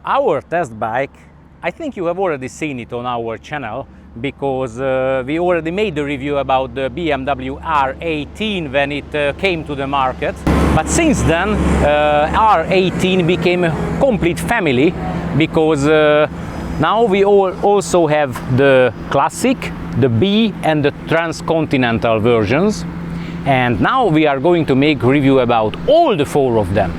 Our test bike, I think you have already seen it on our channel, because we already made the review about the BMW R18 when it came to the market. But since then, R18 became a complete family, because now we also have the Classic, the B and the Transcontinental versions. And now we are going to make a review about all the four of them.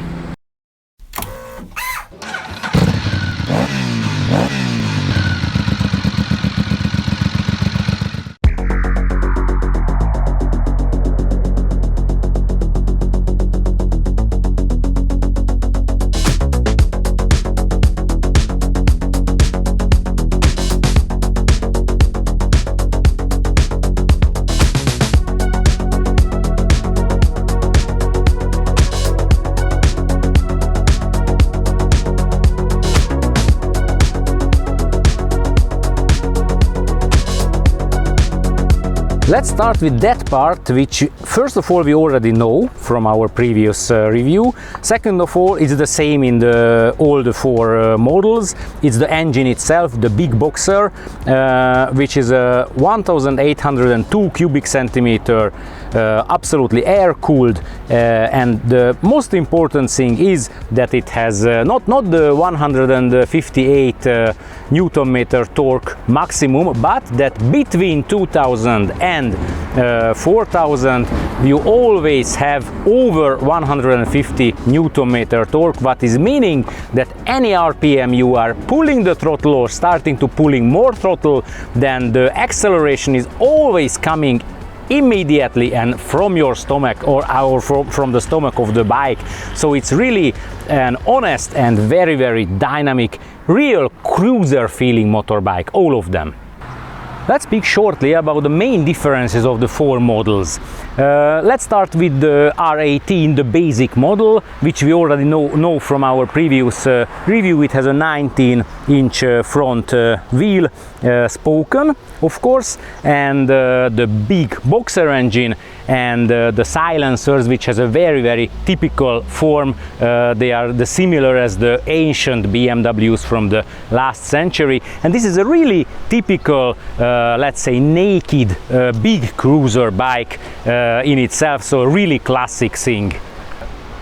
Let's start with that part, which first of all we already know from our previous review. Second of all, it's the same in all the four models. It's the engine itself, the big boxer, which is a 1802 cubic centimeter, absolutely air cooled, and the most important thing is that it has not the 158 Newton meter torque maximum, but that between 2000 and 4000 you always have over 150 Newton meter torque, what is meaning that any RPM you are pulling the throttle or starting to pulling more throttle, then the acceleration is always coming immediately and from your stomach or from the stomach of the bike. So it's really an honest and very dynamic, real cruiser feeling motorbike, all of them. Let's speak shortly about the main differences of the four models. Let's start with the R18, the basic model, which we already know from our previous review. It has a 19-inch front wheel spoken, of course, and the big boxer engine and the silencers, which has a very typical form. They are similar as the ancient BMWs from the last century, and this is a really typical, let's say, naked big cruiser bike in itself, so a really classic thing.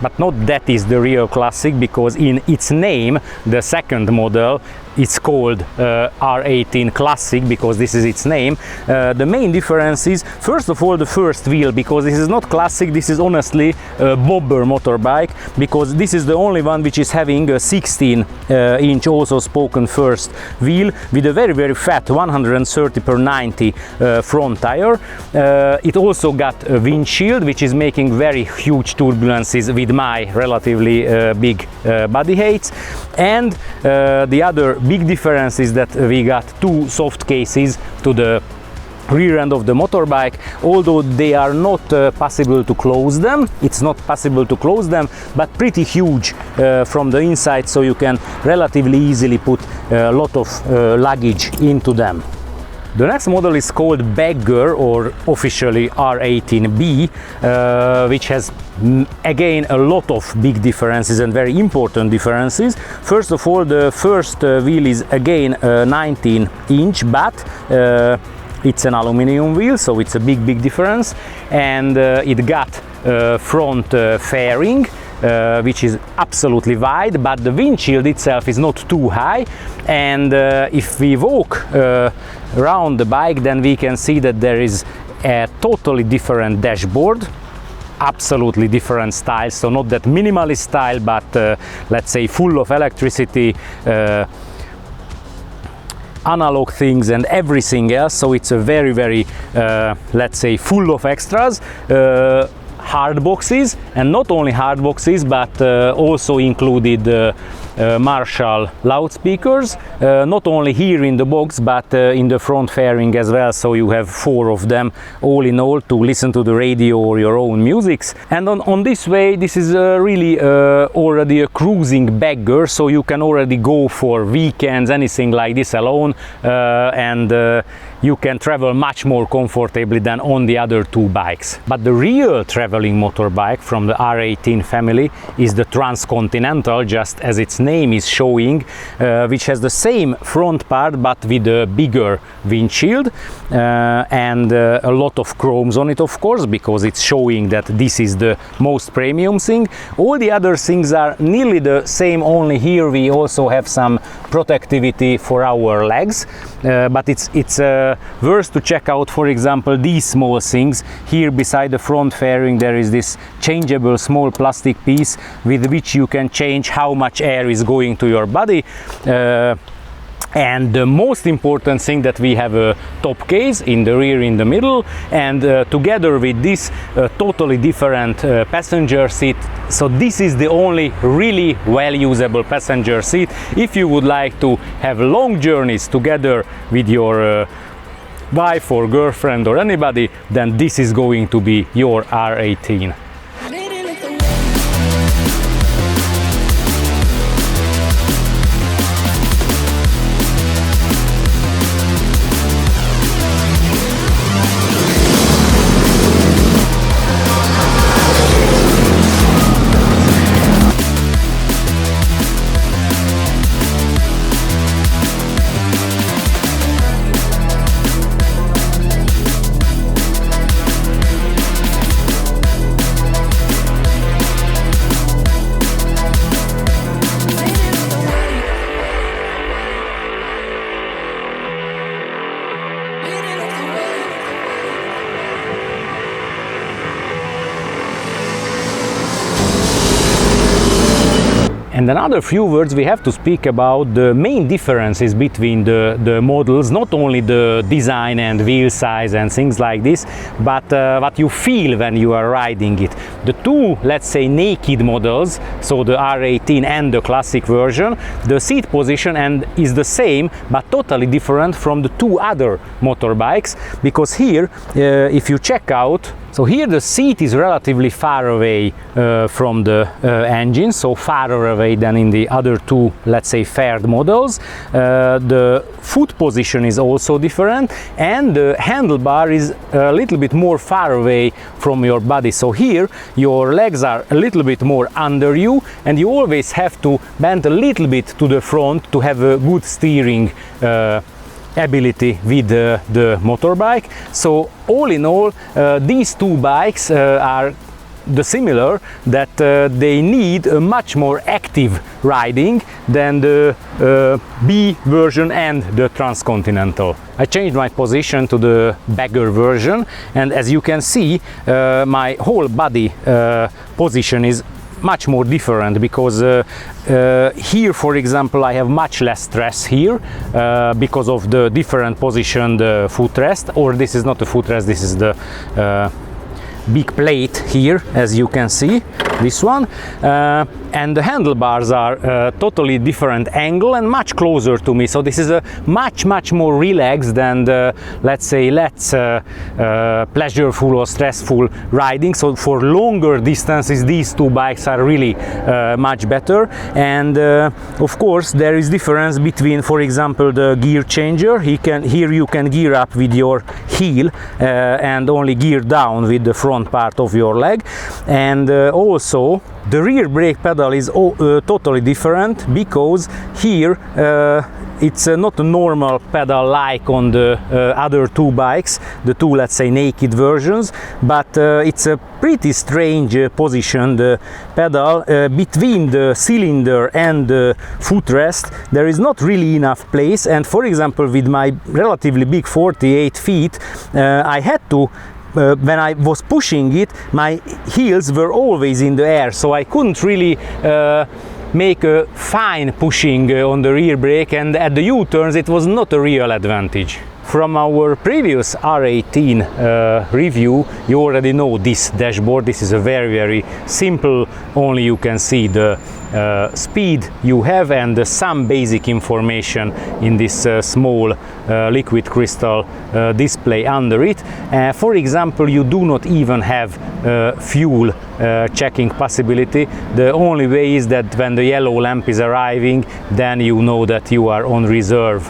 But not that is the real Classic, because in its name, the second model, it's called R18 Classic, because this is its name. The main difference is, first of all, the first wheel, because this is not Classic, this is honestly a bobber motorbike, because this is the only one which is having a 16-inch also spoken first wheel with a very fat 130/90 front tire. It also got a windshield, which is making very huge turbulences with my relatively big body heights. And the other big difference is that we got two soft cases to the rear end of the motorbike, although they are not possible to close them. It's not possible to close them, but pretty huge from the inside, so you can relatively easily put a lot of luggage into them. The next model is called Bagger, or officially R18B, which has again a lot of big differences and very important differences. First of all, the first wheel is again a 19-inch, but it's an aluminum wheel, so it's a big difference. And it got front fairing, which is absolutely wide, but the windshield itself is not too high. And if we walk around the bike, then we can see that there is a totally different dashboard, absolutely different style, so not that minimalist style, but let's say full of electricity, analog things and everything else. So it's a very let's say full of extras. Hard boxes, and not only hard boxes, but also included Marshall loudspeakers, not only here in the box, but in the front fairing as well, so you have four of them all in all to listen to the radio or your own musics. And on this way, this is really already a cruising bagger, so you can already go for weekends, anything like this alone, and you can travel much more comfortably than on the other two bikes. But the real traveling motorbike from the R18 family is the Transcontinental, just as its name is showing, which has the same front part but with a bigger windshield and a lot of chromes on it, of course, because it's showing that this is the most premium thing. All the other things are nearly the same, only here we also have some protectivity for our legs, but it's worth to check out, for example, these small things. Here beside the front fairing there is this changeable small plastic piece with which you can change how much air is going to your body. And the most important thing, that we have a top case in the rear, in the middle, and together with this totally different passenger seat. So this is the only really well usable passenger seat. If you would like to have long journeys together with your wife or girlfriend or anybody, then this is going to be your R18. And another few words we have to speak about the main differences between the models, not only the design and wheel size and things like this, but what you feel when you are riding it. The two, let's say, naked models, so the R18 and the Classic version, the seat position is the same but totally different from the two other motorbikes, because here, if you check out, so here the seat is relatively far away from the engine, so farther away than in the other two, let's say, fared models. The foot position is also different, and the handlebar is a little bit more far away from your body. So here your legs are a little bit more under you, and you always have to bend a little bit to the front to have a good steering ability with the motorbike. So all in all, these two bikes are similar, that they need a much more active riding than the B version and the Transcontinental. I changed my position to the bagger version, and as you can see, my whole body position is much more different, because here, for example, I have much less stress here because of the different positioned footrest, or this is not the footrest, this is the big plate here, as you can see, this one, and the handlebars are totally different angle and much closer to me. So this is a much more relaxed than the, let's say, pleasureful or stressful riding. So for longer distances, these two bikes are really much better. And of course there is difference between, for example, the gear changer. Here you can gear up with your heel and only gear down with the front part of your leg, and also the rear brake pedal is totally different, because here it's not a normal pedal like on the other two bikes, the two, let's say, naked versions, but it's a pretty strange position, the pedal between the cylinder and the footrest. There is not really enough place, and for example, with my relatively big 48 feet, I had to when I was pushing it, my heels were always in the air, so I couldn't really make a fine pushing on the rear brake, and at the U-turns it was not a real advantage. From our previous R18 review, you already know this dashboard. This is a very simple, only you can see the speed you have and some basic information in this small liquid crystal display under it. For example, you do not even have fuel checking possibility. The only way is that when the yellow lamp is arriving, then you know that you are on reserve.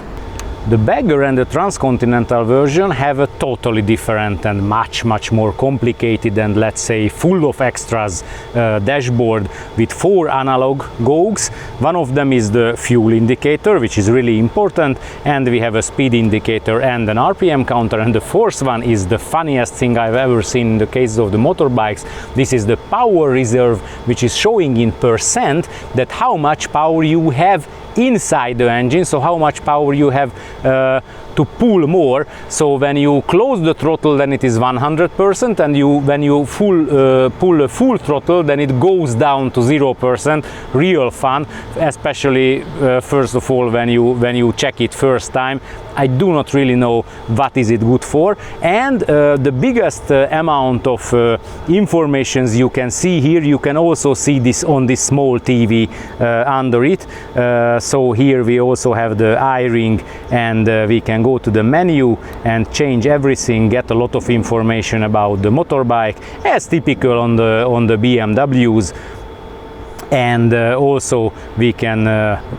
The Bagger and the Transcontinental version have a totally different and much more complicated and, let's say, full of extras dashboard with 4 analog gogs. One of them is the fuel indicator, which is really important, and we have a speed indicator and an RPM counter, and the fourth one is the funniest thing I've ever seen in the case of the motorbikes. This is the power reserve, which is showing in percent that how much power you have inside the engine, so how much power you have to pull more. So when you close the throttle, then it is 100%, and when you pull a full throttle, then it goes down to 0%. Real fun, especially first of all when you check it first time. I do not really know what is it good for, and the biggest amount of informations you can see here, you can also see this on this small TV under it. So here we also have the I-ring, and we can go to the menu and change everything, get a lot of information about the motorbike, as typical on the BMWs. And also we can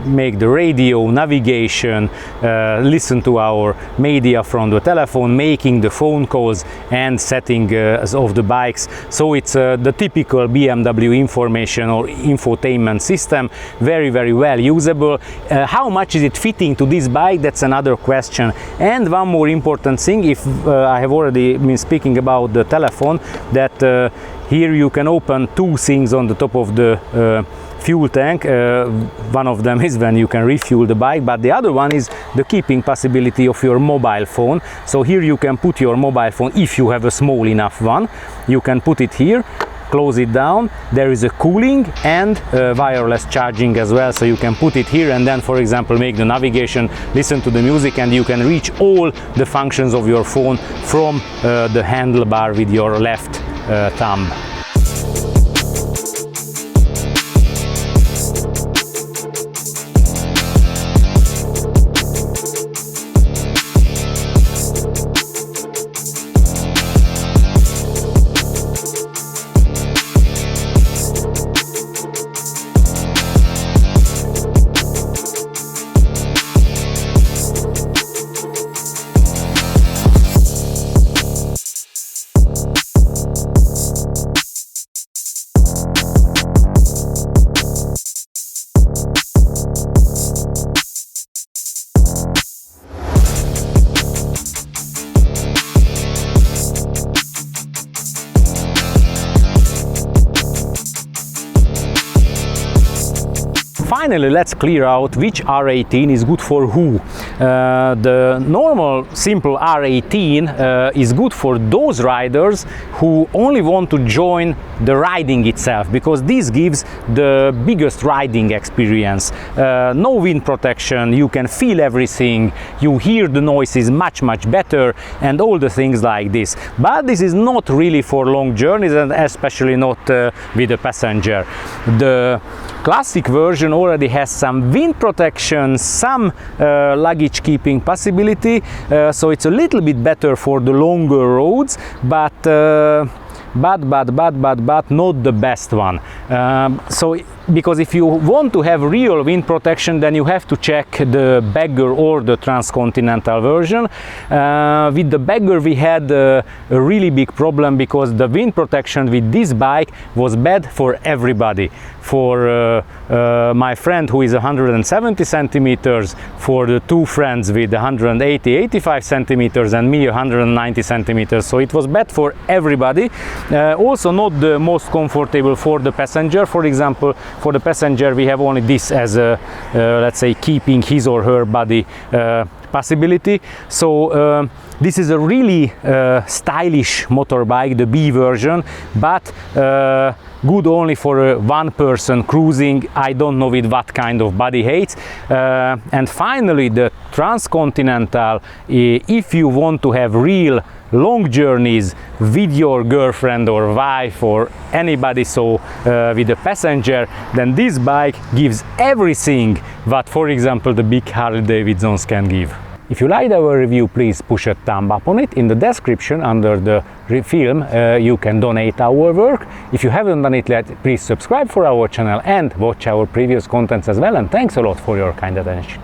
make the radio, navigation, listen to our media from the telephone, making the phone calls and setting of the bikes. So it's the typical BMW information or infotainment system, very well usable. How much is it fitting to this bike? That's another question. And one more important thing, if I have already been speaking about the telephone, that here you can open 2 things on the top of the fuel tank. One of them is when you can refuel the bike, but the other one is the keeping possibility of your mobile phone. So here you can put your mobile phone, if you have a small enough one, you can put it here, close it down. There is a cooling and wireless charging as well, so you can put it here and then, for example, make the navigation, listen to the music, and you can reach all the functions of your phone from the handlebar with your left thumb. Finally, let's clear out which R18 is good for who. The normal simple R18 is good for those riders who only want to join the riding itself, because this gives the biggest riding experience. No wind protection, you can feel everything, you hear the noises much better, and all the things like this. But this is not really for long journeys, and especially not with a passenger. The Classic version already has some wind protection, some luggage keeping possibility, so it's a little bit better for the longer roads, but not the best one. Because if you want to have real wind protection, then you have to check the Bagger or the Transcontinental version. With the Bagger we had a really big problem, because the wind protection with this bike was bad for everybody. For my friend who is 170 centimeters, for the 2 friends with 180-85 centimeters, and me 190 centimeters. So it was bad for everybody. Also not the most comfortable for the passenger. For example, for the passenger we have only this as a let's say keeping his or her body possibility. So this is a really stylish motorbike, the B version, but good only for one person cruising. I don't know with what kind of body height. And finally, the Transcontinental, if you want to have real long journeys with your girlfriend or wife or anybody, so with a passenger, then this bike gives everything what, for example, the big Harley Davidsons can give. If you liked our review, please push a thumb up on it. In the description under the film you can donate our work. If you haven't done it yet, please subscribe for our channel and watch our previous contents as well, and thanks a lot for your kind attention.